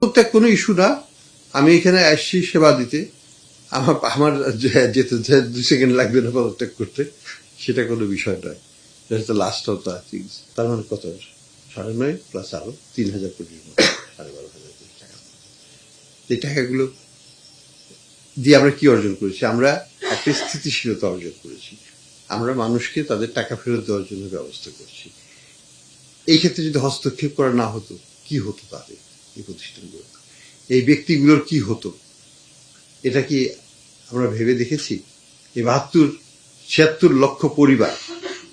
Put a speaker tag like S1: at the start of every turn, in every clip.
S1: প্রত্যেক কোনো ইস্যু না। আমি এখানে আসছি সেবা দিতে, আমার যেতে 2 সেকেন্ড লাগবে না পদত্যাগ করতে, সেটা কোনো বিষয় নয়। Last of the things. তার মানে কত? 9.5 প্লাস আরো 3,000 কোটির মতো, 12,500 কোটি টাকা। এই টাকাগুলো দিয়ে আমরা কি অর্জন করেছি? আমরা একটা স্থিতিশীলতা অর্জন করেছি। আমরা মানুষকে তাদের টাকা ফেরত দেওয়ার জন্য ব্যবস্থা করছি। এই ক্ষেত্রে যদি হস্তক্ষেপ করা না হতো, কি হতো তাদের এই প্রতিষ্ঠানগুলো, এই ব্যক্তিগুলোর কি হতো? এটা কি আমরা ভেবে দেখেছি? এই 76 লক্ষ পরিবার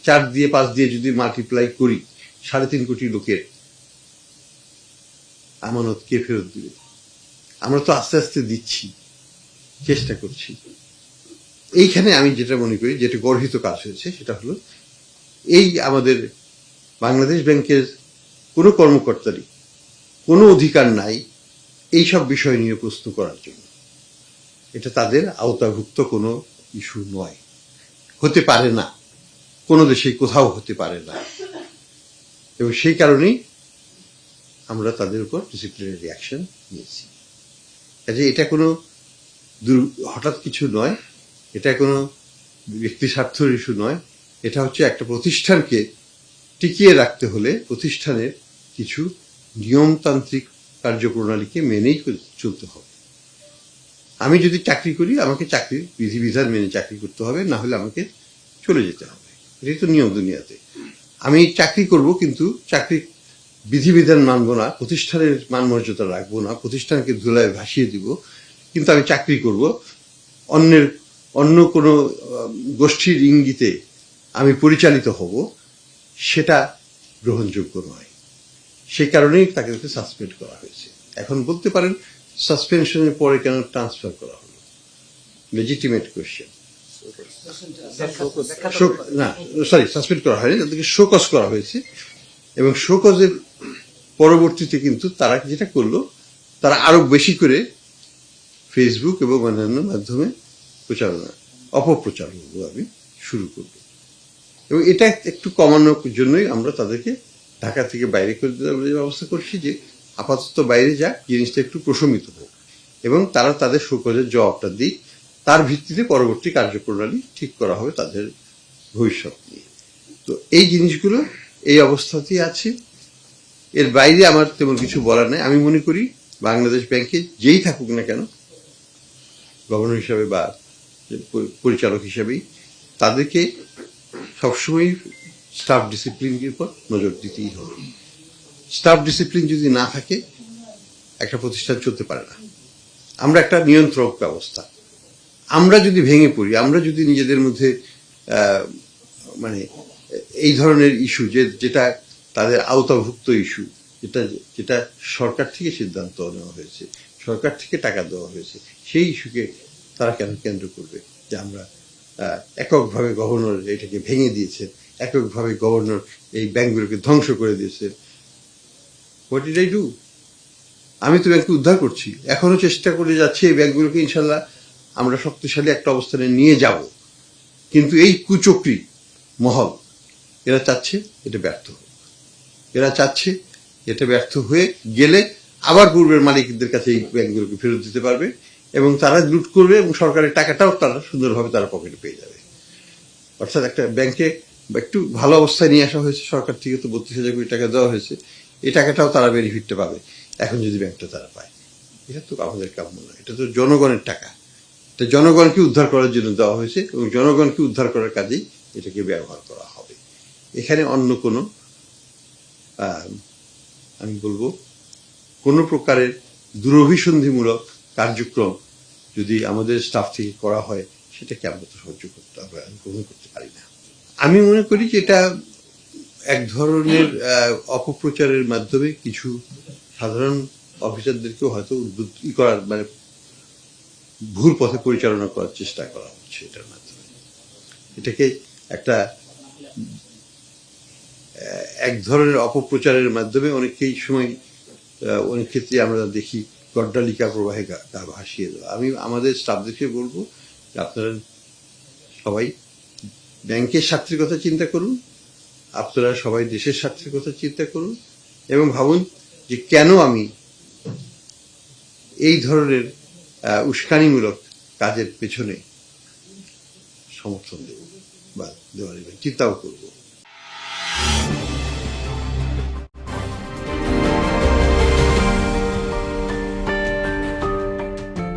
S1: 4 দিয়ে 5 দিয়ে যদি মাল্টিপ্লাই করি, 3.5 কোটি লোকের আমানত কে ফেরত দিবে? আমরা তো আস্তে আস্তে দিচ্ছি, চেষ্টা করছি। এইখানে আমি যেটা মনে করি, যেটা গর্হিত কাজ হয়েছে, সেটা হলো এই আমাদের বাংলাদেশ ব্যাংকের কোনো কর্মকর্তারই কোনো অধিকার নাই এইসব বিষয় নিয়ে প্রশ্ন করার জন্য। এটা তাদের আওতাভুক্ত কোনো ইস্যু নয়, হতে পারে না, কোনো দেশে কোথাও হতে পারে না। এবং সেই কারণেই আমরা তাদের উপর ডিসিপ্লিনারি অ্যাকশন নিয়েছি। কাজে এটা কোনো হঠাৎ কিছু নয়, এটা কোনো ব্যক্তি স্বার্থের ইস্যু নয়। এটা হচ্ছে একটা প্রতিষ্ঠানকে টিকিয়ে রাখতে হলে প্রতিষ্ঠানের কিছু নিয়মতান্ত্রিক কার্যপ্রণালীকে মেনেই চলতে হবে। আমি যদি চাকরি করি, আমাকে চাকরির বিধিবিধান মেনে চাকরি করতে হবে, না হলে আমাকে চলে যেতে হবে। এটাই তো নিয়ম দুনিয়াতে। আমি চাকরি করব, কিন্তু চাকরির বিধিবিধান মানব না, প্রতিষ্ঠানের মানমর্যাদা রাখবো না, প্রতিষ্ঠানকে ধুলায় ভাসিয়ে দিব, কিন্তু আমি চাকরি করব অন্য কোনো গোষ্ঠীর ইঙ্গিতে আমি পরিচালিত হব, সেটা গ্রহণযোগ্য নয়। সেই কারণেই তাকে সাসপেন্ড করা হয়েছে। এখন বলতে পারেন সাসপেনশনের পরে কেন ট্রান্সফার করা হলো? Legitimate question. না, সরি, সাসপেন্ড করা হয়নি, তাদেরকে শোকজ করা হয়েছে। এবং শোকজের পরবর্তীতে কিন্তু তারা যেটা করলো, তারা আরো বেশি করে ফেসবুক এবং অন্যান্য মাধ্যমে অপপ্রচার আমি শুরু করব। এবং এটা একটু কমানোর জন্যই আমরা তাদেরকে ঢাকা থেকে বাইরে করে দেওয়ার ব্যবস্থা করছি, যে আপাতত বাইরে যাক, জিনিসটা একটু প্রশমিত হোক এবং তারা তাদের শোকজের জবাবটা দিক। তার ভিত্তিতে পরবর্তী কার্যপ্রণালী ঠিক করা হবে তাদের ভবিষ্যৎ নিয়ে। তো এই জিনিসগুলো এই অবস্থাতেই আছে। এর বাইরে আমার তেমন কিছু বলার নেই। আমি মনে করি বাংলাদেশ ব্যাংকে যেই থাকুক না কেন, গভর্নর হিসাবে বা পরিচালক হিসাবেই, তাদেরকে সবসময় স্টাফ ডিসিপ্লিনের উপর নজর দিতেই হবে। স্টাফ ডিসিপ্লিন যদি না থাকে, একটা প্রতিষ্ঠান চলতে পারে না। আমরা একটা নিয়ন্ত্রক ব্যবস্থা, আমরা যদি ভেঙে পড়ি, আমরা যদি নিজেদের মধ্যে মানে এই ধরনের ইস্যু, যেটা তাদের আওতাভুক্ত ইস্যু, যেটা সরকার থেকে সিদ্ধান্ত নেওয়া হয়েছে, সরকার থেকে টাকা দেওয়া হয়েছে, সেই ইস্যুকে তারা কেন কেন্দ্র করবে? যে আমরা এককভাবে গভর্নর এটাকে ভেঙে দিয়েছেন, এককভাবে গভর্নর এই ব্যাংকগুলোকে ধ্বংস করে দিয়েছেন। What did I do? আমি তো ব্যাংককে উদ্ধার করছি, এখনো চেষ্টা করে যাচ্ছি এই ব্যাংকগুলোকে ইনশাল্লাহ আমরা শক্তিশালী একটা অবস্থানে নিয়ে যাব। কিন্তু এই কুচক্রী মহল, এরা চাচ্ছে এটা ব্যর্থ হোক। এরা চাচ্ছে এটা ব্যর্থ হয়ে গেলে আবার পূর্বের মালিকদের কাছে এই ব্যাংকগুলোকে ফেরত দিতে পারবে এবং তারা লুট করবে এবং সরকারের টাকাটাও তারা সুন্দরভাবে তারা পকেটে পেয়ে যাবে। অর্থাৎ একটা ব্যাংকে একটু ভালো অবস্থায় নিয়ে আসা হয়েছে, সরকার থেকে তো 32,000 কোটি টাকা দেওয়া হয়েছে, এই টাকাটাও তারা বেনিফিটটা পাবে এখন যদি ব্যাংকটা তারা পায়। এটা তো আমাদের কাম্য নয়, এটা তো জনগণের টাকা। এটা জনগণকে উদ্ধার করার জন্য দেওয়া হয়েছে এবং জনগণকে উদ্ধার করার কাজেই এটাকে ব্যবহার করা হবে। এখানে অন্য কোনো আমি বলবো কোনো প্রকারের দুরভিসন্ধিমূলক কার্যক্রম যদি আমাদের স্টাফ থেকে করা হয়, সেটাকে আমরা তো সহ্য করতে হবে, আমি গ্রহণ করতে পারি না। আমি মনে করি যে এটা এক ধরনের অপপ্রচারের মাধ্যমে কিছু সাধারণ অফিসারদেরকেও হয়তো উদ্বুদ্ধ করার, মানে ভুল পথে পরিচালনা করার চেষ্টা করা হচ্ছে এটার মাধ্যমে। এটাকে একটা এক ধরনের অপপ্রচারের মাধ্যমে অনেকেই সময়, অনেক ক্ষেত্রে আমরা দেখি গড্ডালিকা প্রবাহে গা ভাসিয়ে দেওয়া। আমি আমাদের স্টাফদেরকে বলবো যে আপনারা সবাই ব্যাংকের স্বার্থের কথা চিন্তা করুন, আপনারা সবাই দেশের স্বার্থের কথা চিন্তা করুন এবং ভাবুন যে কেন আমি এই ধরনের উস্কানিমূলক কাজের পেছনে সমর্থন দেব বা দেওয়ার চিন্তাও করব।